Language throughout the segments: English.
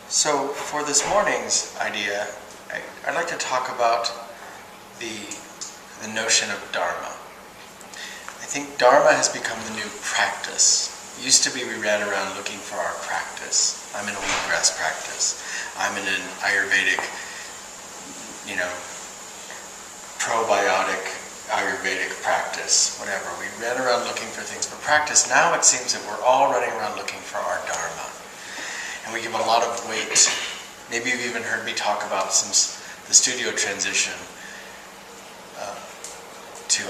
So for this morning's idea, I'd like to talk about the notion of Dharma. I think Dharma has become the new practice. It used to be we ran around looking for our practice. I'm in a wheatgrass practice. I'm in an Ayurvedic, probiotic Ayurvedic practice, whatever. We ran around looking for things for practice. Now it seems that we're all running around looking for our Dharma. And we give a lot of weight. Maybe you've even heard me talk about the studio transition to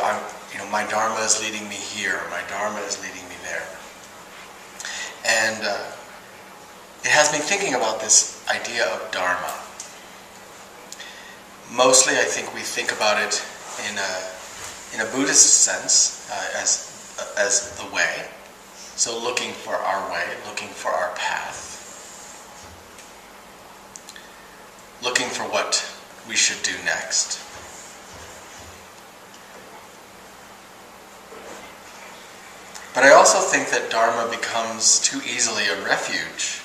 my Dharma is leading me here, my Dharma is leading me there. And it has me thinking about this idea of Dharma. Mostly I think we think about it in a Buddhist sense as the way. So looking for our way, looking for our path. Looking for what we should do next. But I also think that Dharma becomes too easily a refuge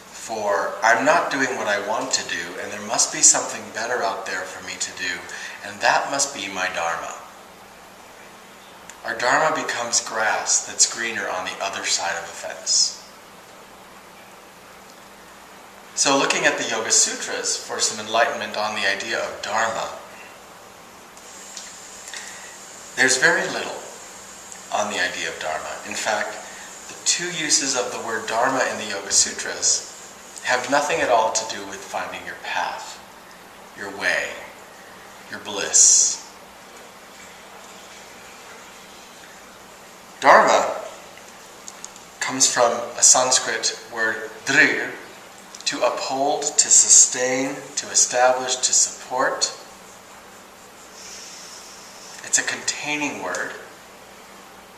for I'm not doing what I want to do, and there must be something better out there for me to do, and that must be my Dharma. Our Dharma becomes grass that's greener on the other side of the fence. So looking at the Yoga Sutras for some enlightenment on the idea of Dharma, there's very little on the idea of Dharma. In fact, the two uses of the word Dharma in the Yoga Sutras have nothing at all to do with finding your path, your way, your bliss. Dharma comes from a Sanskrit word drir, to uphold, to sustain, to establish, to support. It's a containing word.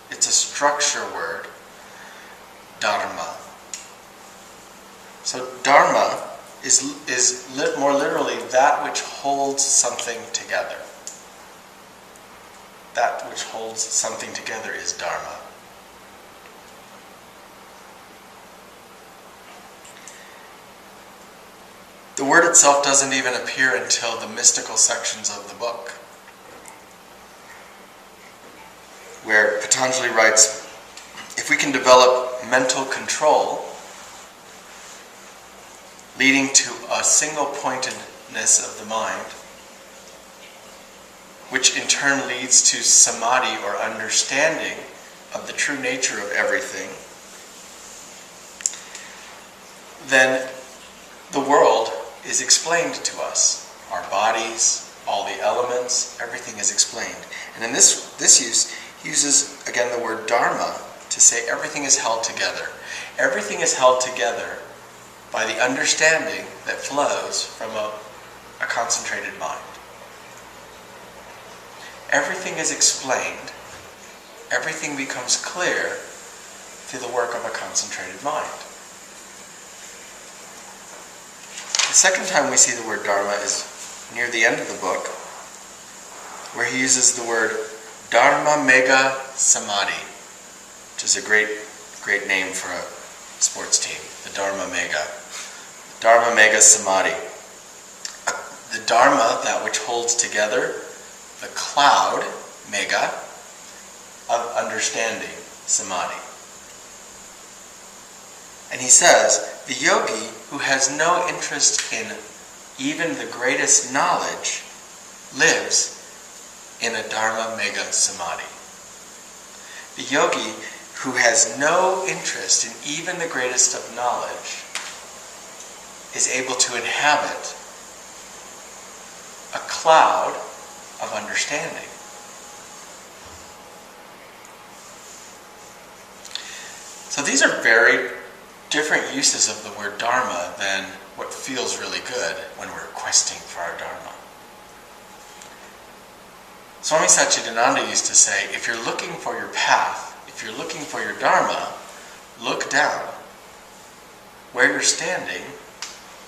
It's a structure word. Dharma. So Dharma is more literally that which holds something together. That which holds something together is Dharma. The word itself doesn't even appear until the mystical sections of the book, where Patanjali writes, if we can develop mental control, leading to a single-pointedness of the mind, which in turn leads to samadhi or understanding of the true nature of everything, then the world is explained to us. Our bodies, all the elements, everything is explained. And in this use, he uses again the word dharma to say everything is held together. Everything is held together by the understanding that flows from a concentrated mind. Everything is explained. Everything becomes clear through the work of a concentrated mind. The second time we see the word Dharma is near the end of the book, where he uses the word Dharma Mega Samadhi, which is a great name for a sports team, the Dharma Mega. Dharma Mega Samadhi. The Dharma, that which holds together, the cloud, Mega, of understanding, Samadhi. And he says, the yogi who has no interest in even the greatest knowledge lives in a Dharma Mega Samadhi. The yogi who has no interest in even the greatest of knowledge is able to inhabit a cloud of understanding. So these are very different uses of the word Dharma than what feels really good when we're questing for our Dharma. Swami Satchidananda used to say, if you're looking for your path, if you're looking for your Dharma, look down. Where you're standing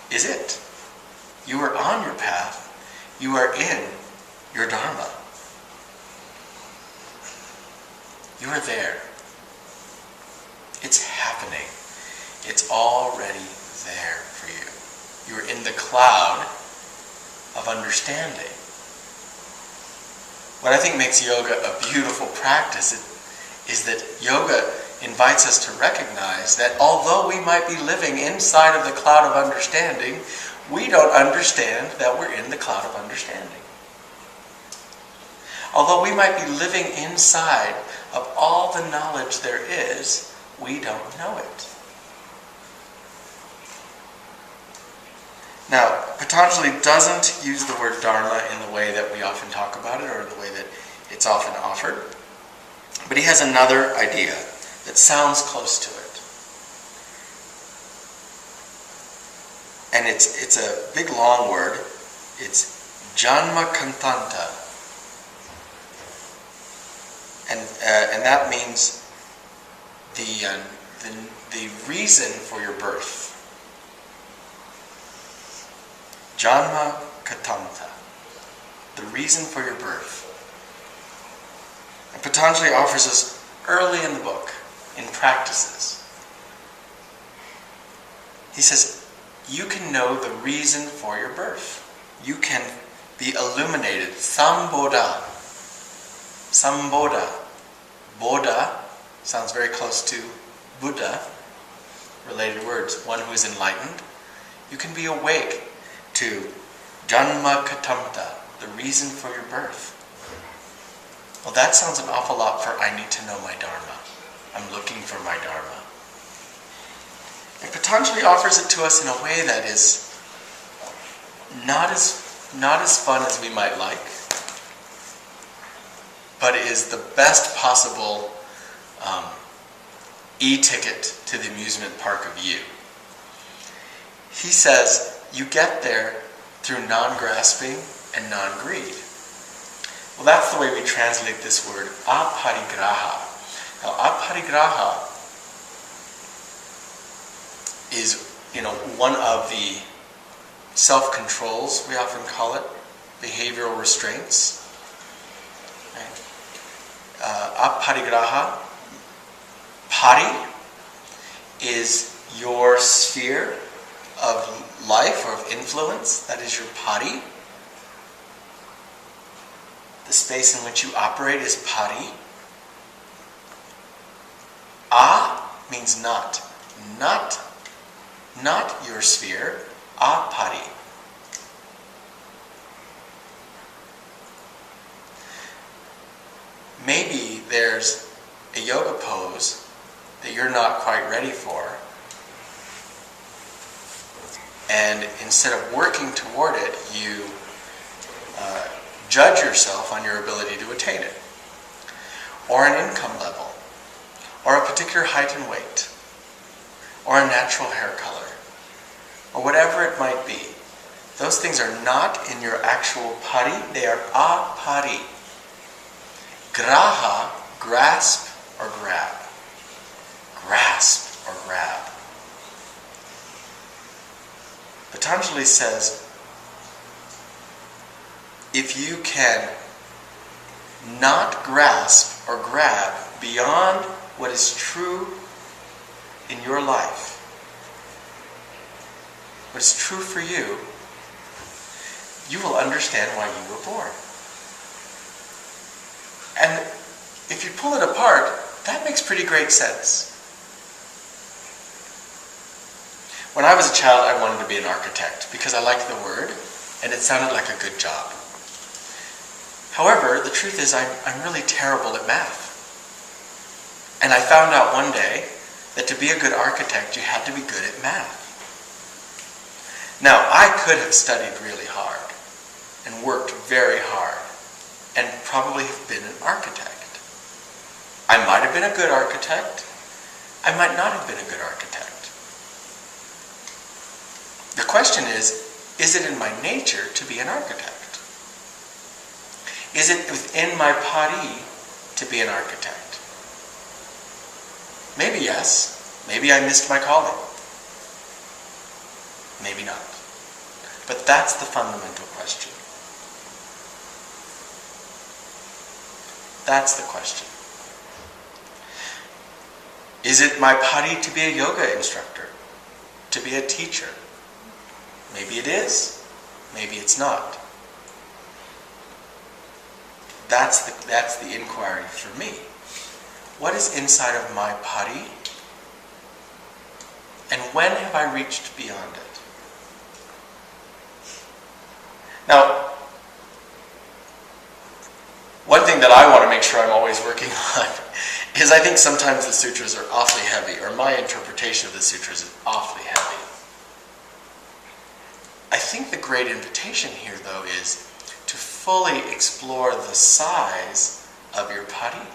is it. You are on your path. You are in your Dharma. You are there. It's happening. It's already there for you. You're in the cloud of understanding. What I think makes yoga a beautiful practice is that yoga invites us to recognize that although we might be living inside of the cloud of understanding, we don't understand that we're in the cloud of understanding. Although we might be living inside of all the knowledge there is, we don't know it. Now, Patanjali doesn't use the word Dharma in the way that we often talk about it or the way that it's often offered, but he has another idea that sounds close to it. And it's a big long word. It's Janma Kantanta. And that means the reason for your birth. Janma Katanta, the reason for your birth. And Patanjali offers us early in the book, in practices. He says, you can know the reason for your birth. You can be illuminated. Sambodha. Sambodha. Bodha sounds very close to Buddha, related words, one who is enlightened. You can be awake to Janma Katamta, the reason for your birth. Well, that sounds an awful lot for I need to know my Dharma. I'm looking for my Dharma. And Patanjali offers it to us in a way that is not as fun as we might like, but is the best possible e-ticket to the amusement park of you. He says, you get there through non-grasping and non-greed. Well, that's the way we translate this word, aparigraha. Now, aparigraha is, one of the self-controls, we often call it, behavioral restraints. Aparigraha, pari, is your sphere of life or of influence. That is your pari. The space in which you operate is pari. A means not. Not your sphere. Apari. Maybe there's a yoga pose that you're not quite ready for, and instead of working toward it, you judge yourself on your ability to attain it, or an income level, or a particular height and weight, or a natural hair color, or whatever it might be. Those things are not in your actual pari, they are apari. Graha, grasp or grab. Grasp or grab. Patanjali says, if you can not grasp or grab beyond what is true in your life, what is true for you, you will understand why you were born. And if you pull it apart, that makes pretty great sense. When I was a child, I wanted to be an architect because I liked the word and it sounded like a good job. However, the truth is I'm really terrible at math. And I found out one day that to be a good architect, you had to be good at math. Now, I could have studied really hard and worked very hard and probably have been an architect. I might have been a good architect. I might not have been a good architect. The question is it in my nature to be an architect? Is it within my pari to be an architect? Maybe yes. Maybe I missed my calling. Maybe not. But that's the fundamental question. That's the question. Is it my pari to be a yoga instructor? to be a teacher. Maybe it is, maybe it's not. That's the inquiry for me. What is inside of my body? And when have I reached beyond it? Now, one thing that I want to make sure I'm always working on is I think sometimes the sutras are awfully heavy, or my interpretation of the sutras is awfully heavy. I think the great invitation here, though, is to fully explore the size of your body.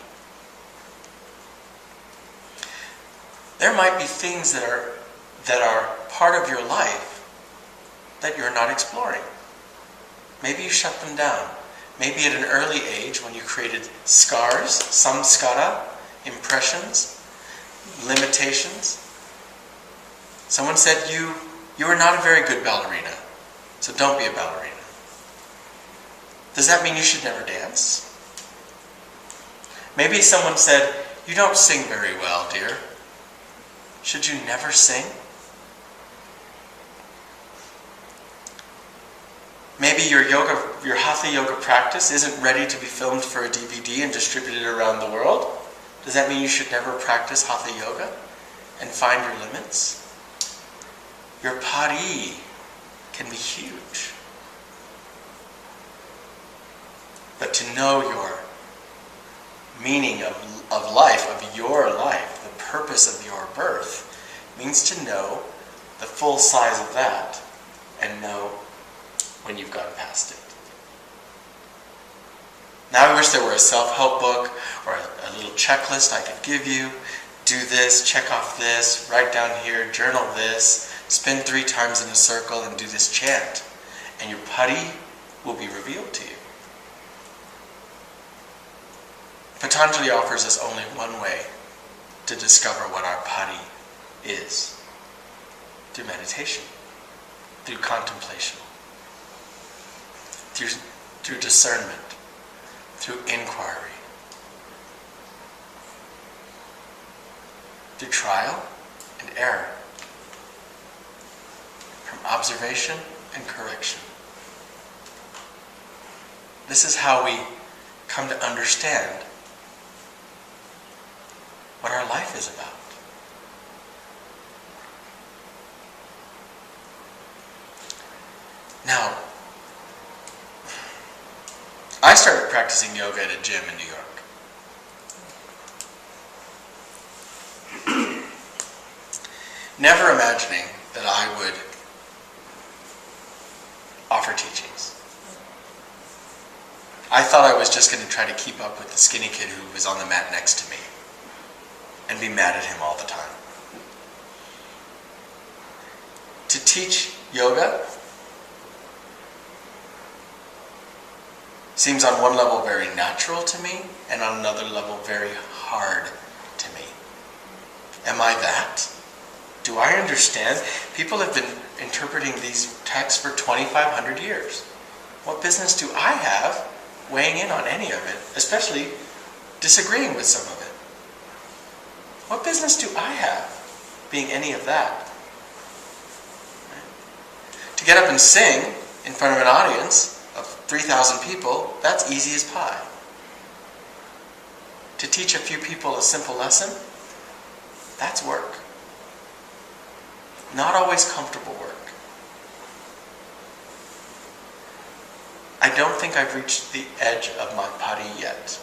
There might be things that are part of your life that you're not exploring. Maybe you shut them down. Maybe at an early age when you created scars, samskara, impressions, limitations. Someone said you are not a very good ballerina, so don't be a ballerina. Does that mean you should never dance? Maybe someone said, you don't sing very well, dear. Should you never sing? Maybe your hatha yoga practice isn't ready to be filmed for a DVD and distributed around the world. Does that mean you should never practice hatha yoga and find your limits? Your pari can be huge. But to know your meaning of life, of your life, the purpose of your birth, means to know the full size of that and know when you've gone past it. Now I wish there were a self-help book or a little checklist I could give you. Do this, check off this, write down here, journal this, spin 3 times in a circle and do this chant. And your pari will be revealed to you. Patanjali offers us only one way to discover what our pari is. Through meditation, through contemplation, through discernment, through inquiry, through trial and error, from observation and correction. This is how we come to understand what our life is about. Now, I started practicing yoga at a gym in New York. Never imagining that I would offer teachings. I thought I was just going to try to keep up with the skinny kid who was on the mat next to me and be mad at him all the time. To teach yoga seems on one level very natural to me, and on another level very hard to me. Am I that? Do I understand? People have been interpreting these texts for 2,500 years. What business do I have weighing in on any of it, especially disagreeing with some of it? What business do I have being any of that? To get up and sing in front of an audience of 3,000 people, that's easy as pie. To teach a few people a simple lesson, that's work. Not always comfortable work. I don't think I've reached the edge of my pari yet.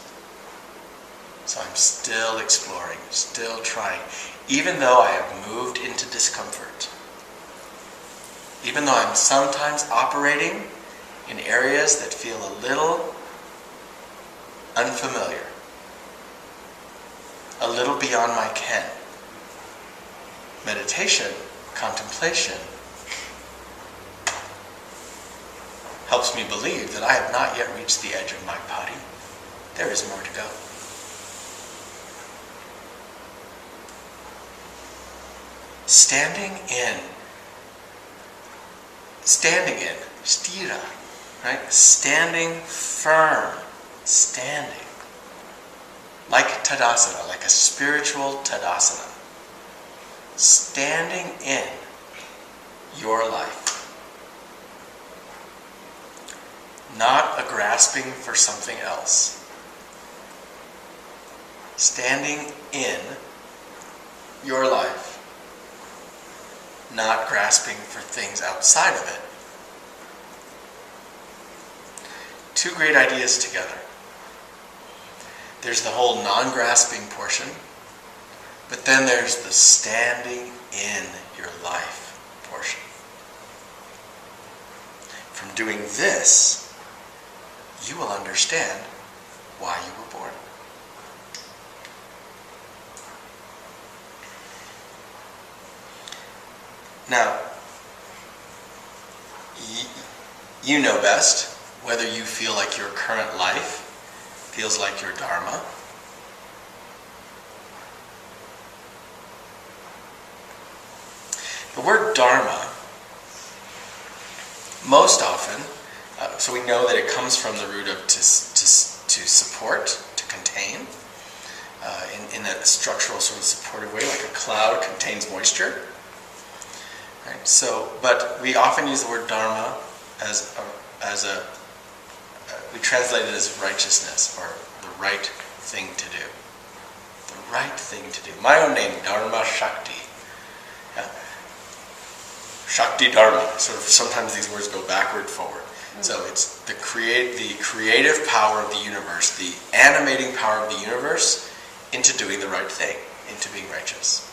So I'm still exploring, still trying, even though I have moved into discomfort. Even though I'm sometimes operating in areas that feel a little unfamiliar, a little beyond my ken. Meditation, contemplation, helps me believe that I have not yet reached the edge of my body. There is more to go. Standing in, stira, right? Standing firm, standing. Like Tadasana, like a spiritual Tadasana. Standing in your life. Not a grasping for something else. Standing in your life, not grasping for things outside of it. Two great ideas together. There's the whole non-grasping portion, but then there's the standing in your life portion. From doing this, you will understand why you were born. Now, you know best whether you feel like your current life feels like your Dharma. The word Dharma, most often, so we know that it comes from the root of to support, to contain, in a structural sort of supportive way, like a cloud contains moisture. Right? So, but we often use the word Dharma we translate it as righteousness, or the right thing to do. The right thing to do. My own name, Dharmashakti. Yeah. Shakti Dharma. Sort of sometimes these words go backward, forward. So it's the creative power of the universe, the animating power of the universe into doing the right thing, into being righteous.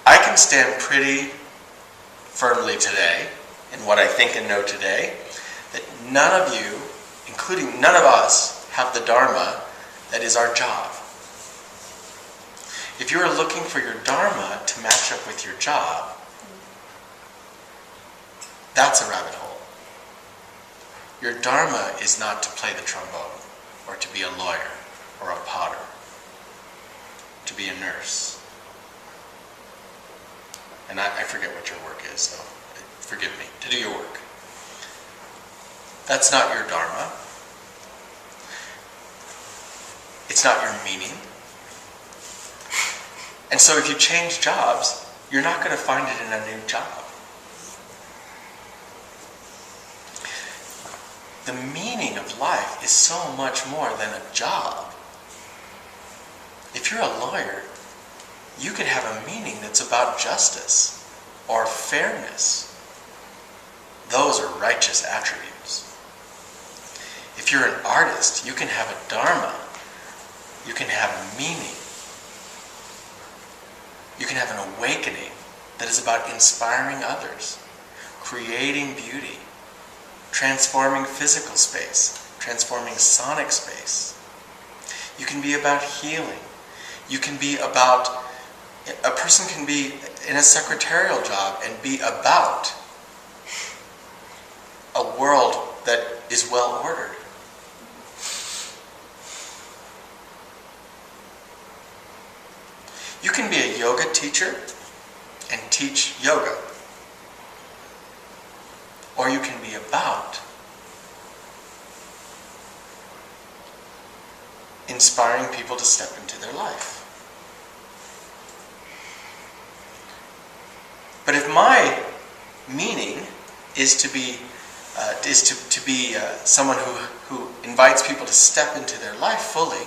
I can stand pretty firmly today in what I think and know today that none of you, including none of us, have the Dharma that is our job. If you are looking for your Dharma to match up with your job, that's a rabbit hole. Your Dharma is not to play the trombone, or to be a lawyer, or a potter, to be a nurse. And I forget what your work is, so forgive me, to do your work. That's not your Dharma. It's not your meaning. And so if you change jobs, you're not going to find it in a new job. The meaning of life is so much more than a job. If you're a lawyer, you could have a meaning that's about justice or fairness. Those are righteous attributes. If you're an artist, you can have a Dharma. You can have a meaning. You can have an awakening that is about inspiring others, creating beauty, transforming physical space, transforming sonic space. You can be about healing. You can be about, a person can be in a secretarial job and be about a world that is well ordered. You can be a yoga teacher and teach yoga. Or you can be about inspiring people to step into their life. But if my meaning is to be someone who invites people to step into their life fully,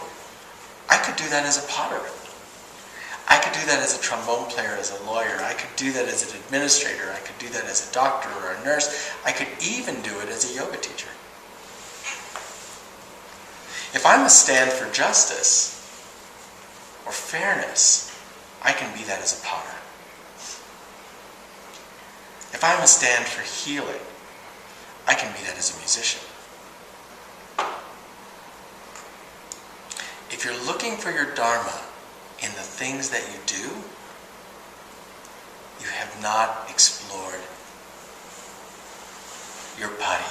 I could do that as a potter. I could do that as a trombone player, as a lawyer. I could do that as an administrator. I could do that as a doctor or a nurse. I could even do it as a yoga teacher. If I'm a stand for justice or fairness, I can be that as a potter. If I'm a stand for healing, I can be that as a musician. If you're looking for your Dharma in the things that you do, you have not explored your body.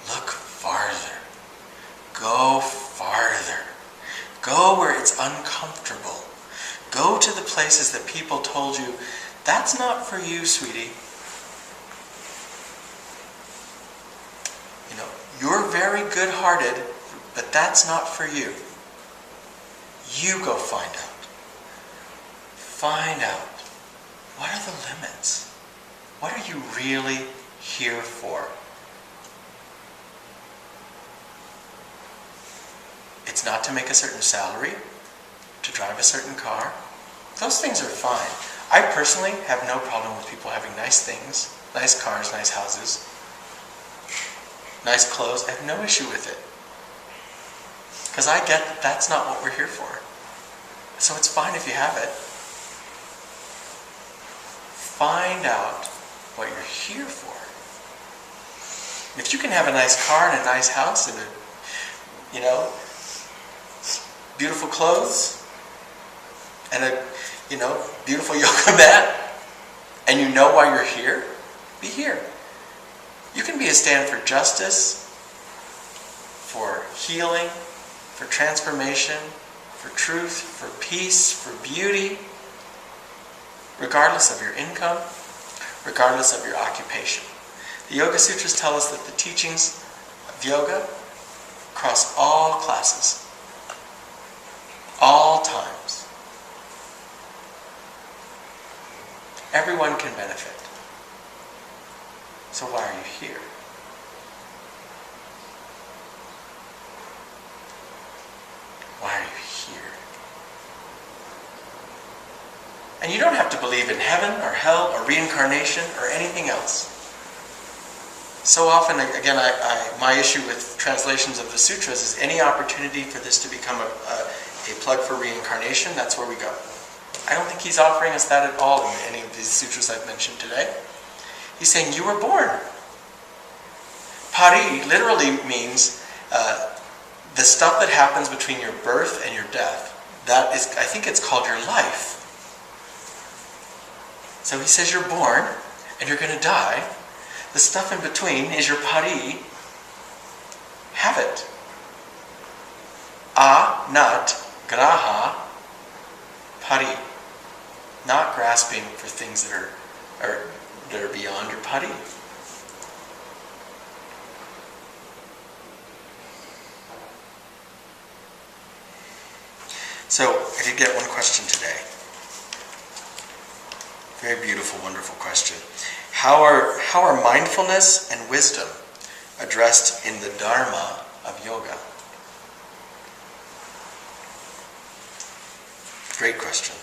Look farther. Go farther. Go where it's uncomfortable. Go to the places that people told you, that's not for you, sweetie. You know, you're very good-hearted, but that's not for you. You go find out. Find out. What are the limits? What are you really here for? It's not to make a certain salary, to drive a certain car. Those things are fine. I personally have no problem with people having nice things, nice cars, nice houses, nice clothes. I have no issue with it. Because I get that that's not what we're here for. So it's fine if you have it. Find out what you're here for. If you can have a nice car and a nice house and beautiful clothes and a beautiful yoga mat, and you know why you're here, be here. You can be a stand for justice, for healing, for transformation, for truth, for peace, for beauty, regardless of your income, regardless of your occupation. The Yoga Sutras tell us that the teachings of yoga cross all classes, all times. Everyone can benefit. So why are you here? Why are you here? And you don't have to believe in heaven or hell or reincarnation or anything else. So often, again, my issue with translations of the sutras is any opportunity for this to become a plug for reincarnation, that's where we go. I don't think he's offering us that at all in any of these sutras I've mentioned today. He's saying you were born. Pari literally means the stuff that happens between your birth and your death. That is, I think it's called your life. So he says you're born and you're going to die. The stuff in between is your pari. Have it. Not graha, pari. Not grasping for things that are beyond your pari. So I did get one question today. Very beautiful, wonderful question. How are mindfulness and wisdom addressed in the Dharma of yoga? Great question.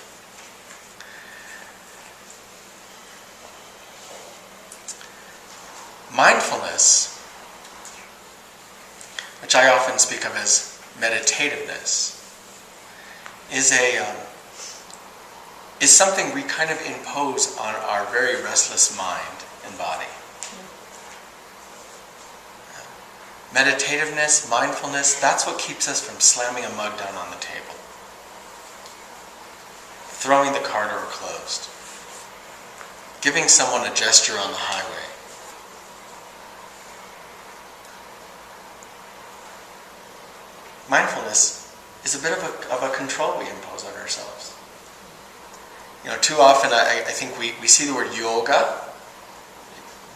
Mindfulness, which I often speak of as meditativeness, is something we kind of impose on our very restless mind and body. Meditativeness, mindfulness, that's what keeps us from slamming a mug down on the table, throwing the car door closed, giving someone a gesture on the highway. Mindfulness is a bit of a control we impose on ourselves. Too often I think we see the word yoga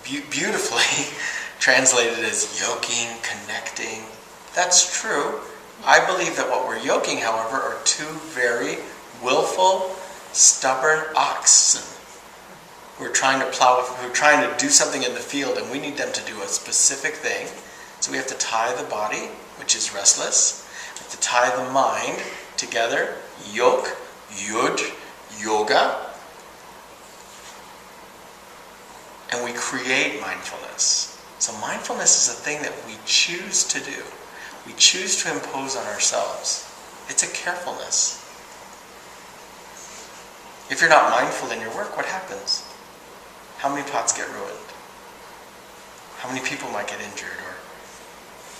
beautifully translated as yoking, connecting. That's true. I believe that what we're yoking, however, are two very willful, stubborn oxen who are trying to do something in the field, and we need them to do a specific thing. So we have to tie the body, which is restless. We have to tie the mind together, yoke, yud, yoga, and we create mindfulness. So mindfulness is a thing that we choose to do. We choose to impose on ourselves. It's a carefulness. If you're not mindful in your work, what happens? How many pots get ruined? How many people might get injured,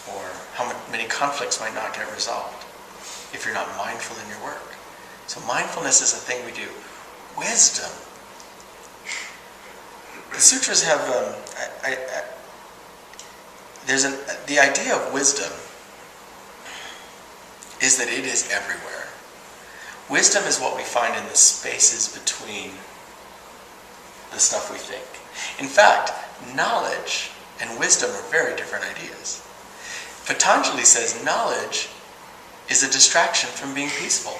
or how many conflicts might not get resolved if you're not mindful in your work? So mindfulness is a thing we do. Wisdom. The sutras have, the idea of wisdom is that it is everywhere. Wisdom is what we find in the spaces between the stuff we think. In fact, knowledge and wisdom are very different ideas. Patanjali says knowledge is a distraction from being peaceful.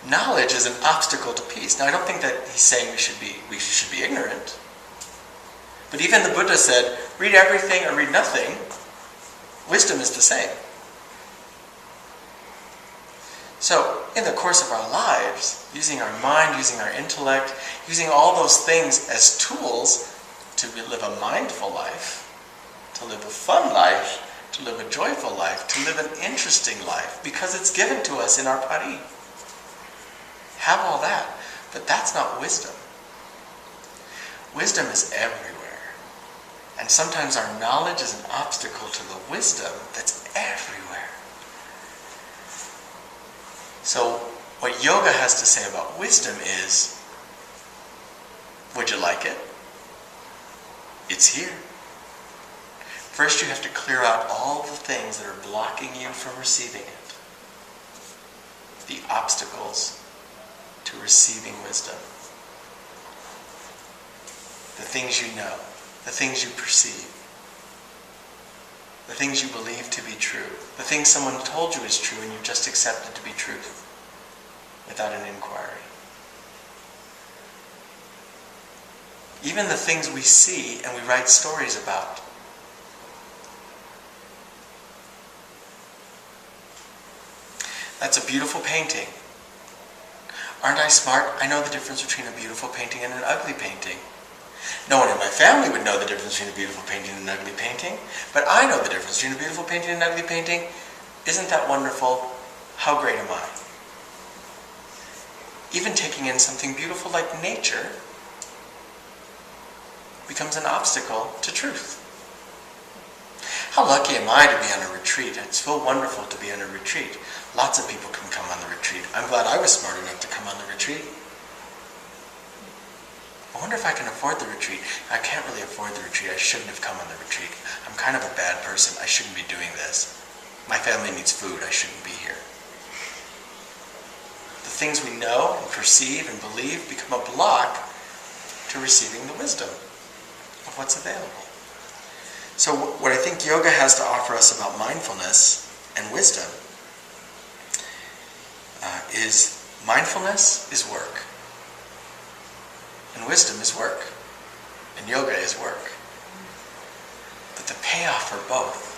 Knowledge is an obstacle to peace. Now, I don't think that he's saying we should be ignorant. But even the Buddha said, read everything or read nothing. Wisdom is the same. So, in the course of our lives, using our mind, using our intellect, using all those things as tools to live a mindful life, to live a fun life, to live a joyful life, to live an interesting life, because it's given to us in our pari. Have all that, but that's not wisdom. Wisdom is everywhere. And sometimes our knowledge is an obstacle to the wisdom that's everywhere. So, what yoga has to say about wisdom is, would you like it? It's here. First, you have to clear out all the things that are blocking you from receiving it. The obstacles to receiving wisdom. The things you know, the things you perceive, the things you believe to be true, the things someone told you is true and you just accepted to be truth without an inquiry. Even the things we see and we write stories about. That's a beautiful painting. Aren't I smart? I know the difference between a beautiful painting and an ugly painting. No one in my family would know the difference between a beautiful painting and an ugly painting, but I know the difference between a beautiful painting and an ugly painting. Isn't that wonderful? How great am I? Even taking in something beautiful like nature becomes an obstacle to truth. How lucky am I to be on a retreat? It's so wonderful to be on a retreat. Lots of people can come on the retreat. I'm glad I was smart enough to come on the retreat. I wonder if I can afford the retreat. I can't really afford the retreat. I shouldn't have come on the retreat. I'm kind of a bad person. I shouldn't be doing this. My family needs food. I shouldn't be here. The things we know and perceive and believe become a block to receiving the wisdom of what's available. So what I think yoga has to offer us about mindfulness and wisdom is mindfulness is work. And wisdom is work. And yoga is work. But the payoff for both,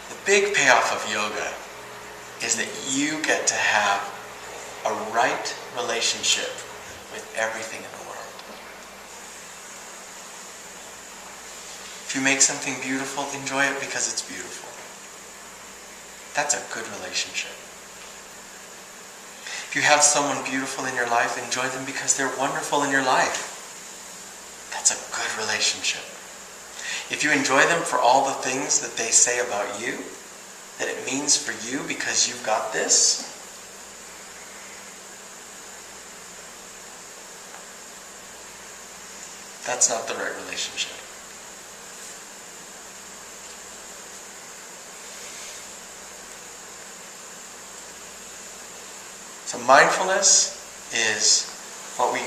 the big payoff of yoga is that you get to have a right relationship with everything in the world. If you make something beautiful, enjoy it because it's beautiful. That's a good relationship. If you have someone beautiful in your life, enjoy them because they're wonderful in your life. That's a good relationship. If you enjoy them for all the things that they say about you, that it means for you because you've got this, that's not the right relationship. So mindfulness is how we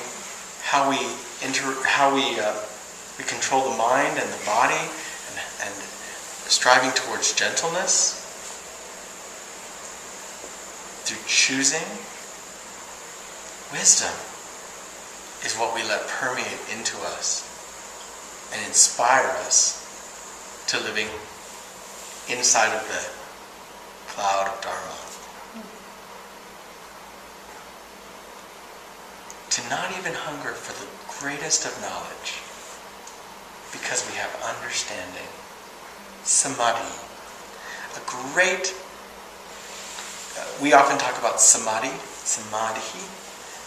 control the mind and the body, and striving towards gentleness through choosing. Wisdom is what we let permeate into us and inspire us to living inside of the cloud of Dharma. To not even hunger for the greatest of knowledge, because we have understanding. Samadhi. We often talk about samadhi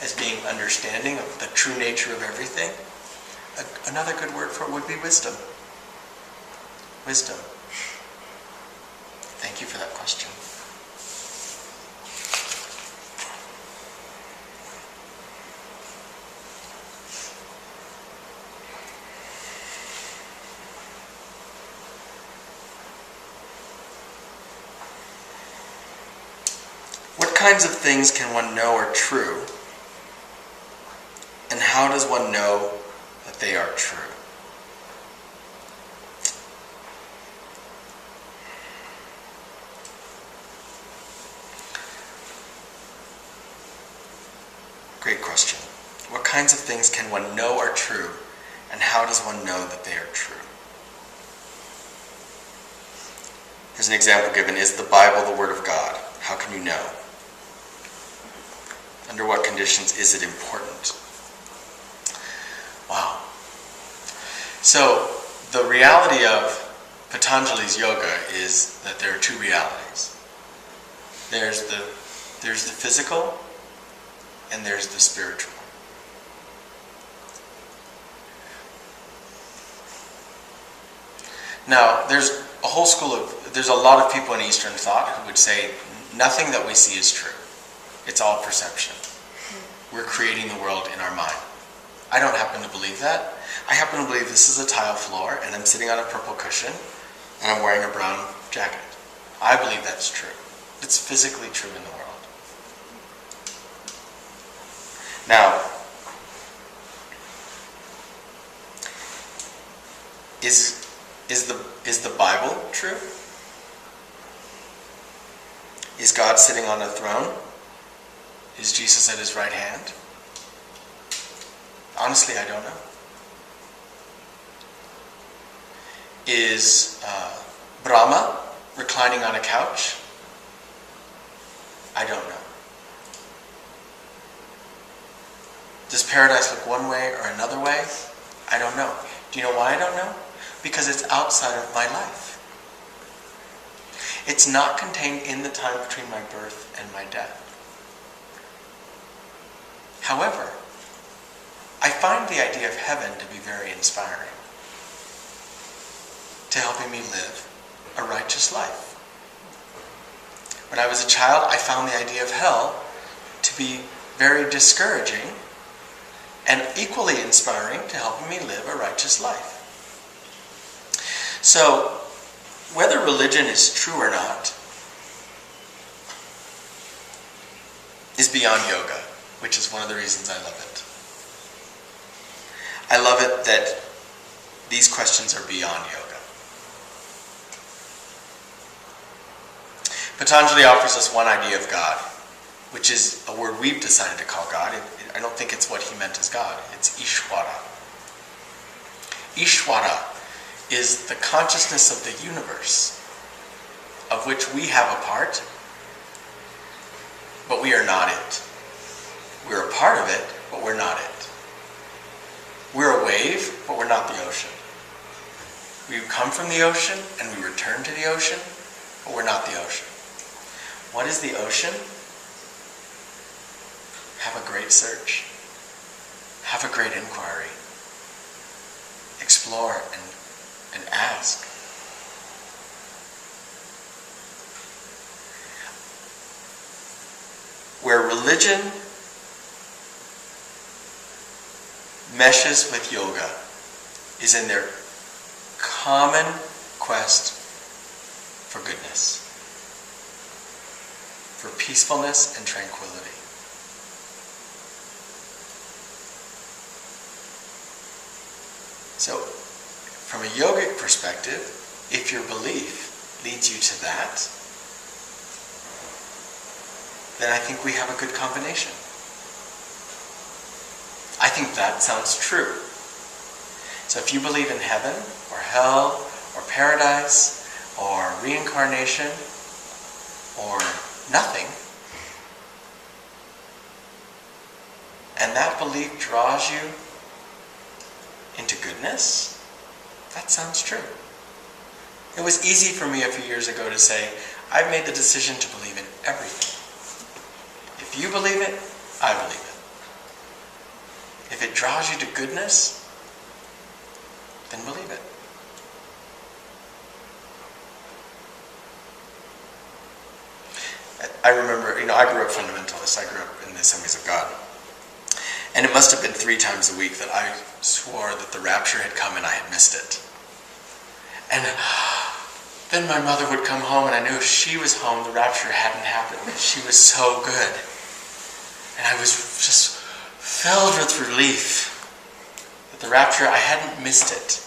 as being understanding of the true nature of everything. Another good word for it would be wisdom. Wisdom. Thank you for that question. What kinds of things can one know are true? And how does one know that they are true? good question. What kinds of things can one know are true, and how does one know that they are true? Here's an example given. Is the Bible the Word of God? How can you know? Under what conditions is it important? Wow. So, the reality of Patanjali's yoga is that there are two realities. There's the physical, and there's the spiritual. Now, there's a lot of people in Eastern thought who would say nothing that we see is true. It's all perception. We're creating the world in our mind. I don't happen to believe that. I happen to believe this is a tile floor, and I'm sitting on a purple cushion, and I'm wearing a brown jacket. I believe that's true. It's physically true in the world. Now, is the Bible true? Is God sitting on a throne? Is Jesus at his right hand? Honestly, I don't know. Is Brahma reclining on a couch? I don't know. Does paradise look one way or another way? I don't know. Do you know why I don't know? Because it's outside of my life. It's not contained in the time between my birth and my death. However, I find the idea of heaven to be very inspiring, to helping me live a righteous life. When I was a child, I found the idea of hell to be very discouraging and equally inspiring to helping me live a righteous life. So, whether religion is true or not is beyond yoga, which is one of the reasons I love it. I love it that these questions are beyond yoga. Patanjali offers us one idea of God, which is a word we've decided to call God. I don't think it's what he meant as God. It's Ishvara. Ishvara is the consciousness of the universe, of which we have a part, but we are not it. We're a part of it, but we're not it. We're a wave, but we're not the ocean. We come from the ocean, and we return to the ocean, but we're not the ocean. What is the ocean? Have a great search. Have a great inquiry. Explore and ask. Where religion meshes with yoga is in their common quest for goodness, for peacefulness and tranquility. So, from a yogic perspective, if your belief leads you to that, then I think we have a good combination. I think that sounds true. So if you believe in heaven, or hell, or paradise, or reincarnation, or nothing, and that belief draws you into goodness, that sounds true. It was easy for me a few years ago to say, I've made the decision to believe in everything. If you believe it, I believe it. If it draws you to goodness, then believe it. I remember, I grew up fundamentalist. I grew up in the Assemblies of God. And it must have been 3 times a week that I swore that the rapture had come and I had missed it. And then my mother would come home and I knew if she was home, the rapture hadn't happened. She was so good. And I was just filled with relief that the rapture, I hadn't missed it.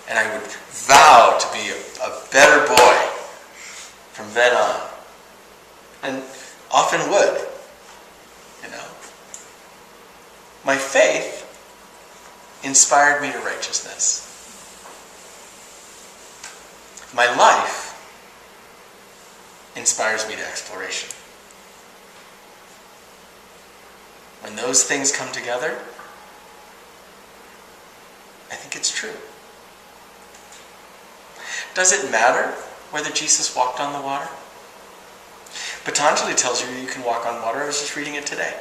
And I would vow to be a better boy from then on. And often would, My faith inspired me to righteousness. My life inspires me to exploration. When those things come together, I think it's true. Does it matter whether Jesus walked on the water? Patanjali tells you you can walk on water. I was just reading it today.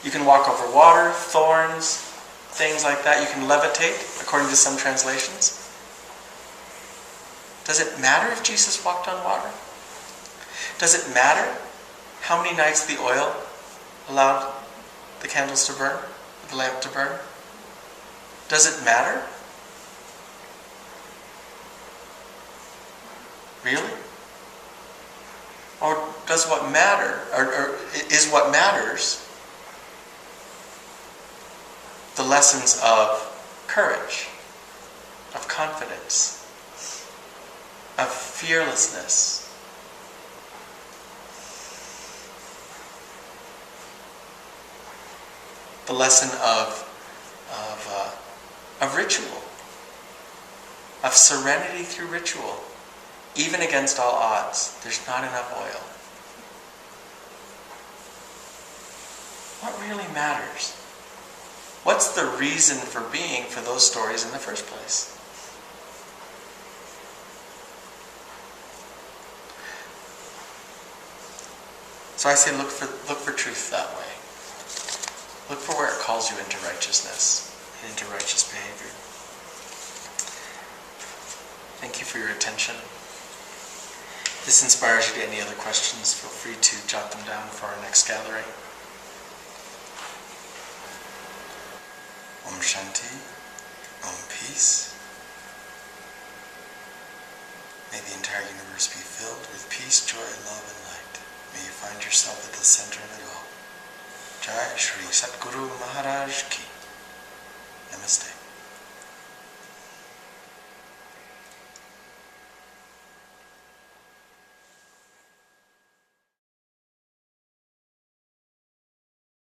You can walk over water, thorns, things like that. You can levitate, according to some translations. Does it matter if Jesus walked on water? Does it matter how many nights the oil allowed the candles to burn, the lamp to burn? Does it matter? Really? Or does what matter, or is what matters the lessons of courage, of confidence, of fearlessness, the lesson of ritual, of serenity through ritual, even against all odds. There's not enough oil. What really matters? What's the reason for being for those stories in the first place? So I say look for truth that way. Look for where it calls you into righteousness and into righteous behavior. Thank you for your attention. If this inspires you to any other questions, feel free to jot them down for our next gathering. Om Shanti, Om Peace. May the entire universe be filled with peace, joy, love, and light. May you find yourself at the center of it all. Jai Shri Satguru Maharaj Ki. Namaste.